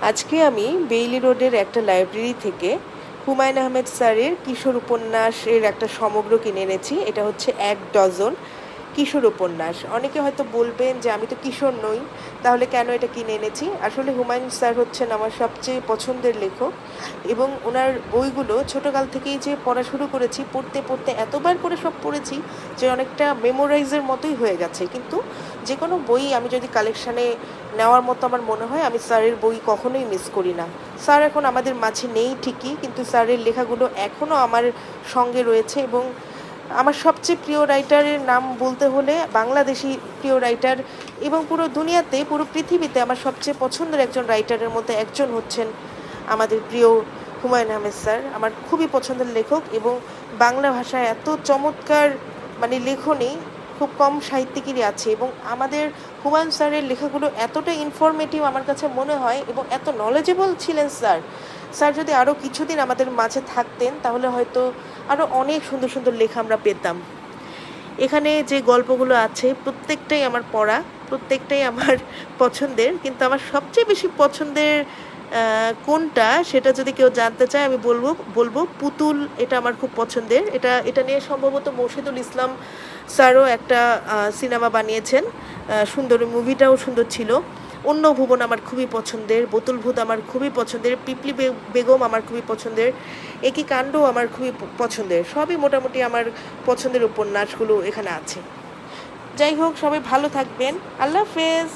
আজকে আমি বেইলি রোডের একটা লাইব্রেরি থেকে হুমায়ুন আহমেদ স্যারের কিশোর উপন্যাসের একটা সমগ্র কিনে এনেছি। এটা হচ্ছে 1 ডজন কিশোর উপন্যাস। অনেকে হয়তো বলবেন যে আমি তো কিশোর নই, তাহলে কেন এটা কিনে এনেছি? আসলে হুমায়ুন স্যার হচ্ছেন আমার সবচেয়ে পছন্দের লেখক এবং ওনার বইগুলো ছোটোকাল থেকেই যে পড়া শুরু করেছি, পড়তে পড়তে এতবার করে সব পড়েছি যে অনেকটা মেমোরাইজের মতোই হয়ে গেছে। কিন্তু যে কোনো বই আমি যদি কালেকশানে নেওয়ার মতো আমার মনে হয়, আমি স্যারের বই কখনোই মিস করি না। স্যার এখন আমাদের মাঝে নেই ঠিকই, কিন্তু স্যারের লেখাগুলো এখনও আমার সঙ্গে রয়েছে এবং আমার সবচেয়ে প্রিয় রাইটারের নাম বলতে হলে বাংলাদেশি প্রিয় রাইটার এবং পুরো দুনিয়াতে, পুরো পৃথিবীতে আমার সবচেয়ে পছন্দের একজন রাইটারের মধ্যে একজন হচ্ছেন আমাদের প্রিয় হুমায়ুন আহমেদ স্যার। আমার খুবই পছন্দের লেখক এবং বাংলা ভাষায় এত চমৎকার লেখনী খুব কম সাহিত্যিকেরই আছে এবং আমাদের হুমায়ুন স্যারের লেখাগুলো এতটা ইনফরমেটিভ আমার কাছে মনে হয় এবং এত নলেজেবল ছিলেন স্যার। স্যার যদি আরও কিছুদিন আমাদের মাঝে থাকতেন তাহলে হয়তো আরও অনেক সুন্দর সুন্দর লেখা আমরা পেতাম। এখানে যে গল্পগুলো আছে প্রত্যেকটাই আমার পড়া, প্রত্যেকটাই আমার পছন্দের, কিন্তু আমার সবচেয়ে বেশি পছন্দের কোনটা সেটা যদি কেউ জানতে চায় আমি বলবো পুতুল। এটা আমার খুব পছন্দের। এটা নিয়ে সম্ভবত মৌশিদুল ইসলাম স্যারও একটা সিনেমা বানিয়েছেন। সুন্দর, মুভিটাও সুন্দর ছিল। অন্য ভুবন আমার খুবই পছন্দের, বোতল ভূত আমার খুবই পছন্দের, পিপলি বেগম আমার খুবই পছন্দের, একই কাণ্ড আমার খুবই পছন্দের। সবই মোটামুটি আমার পছন্দের উপন্যাসগুলো এখানে আছে। যাই হোক, সবাই ভালো থাকবেন। আল্লাহ হাফেজ।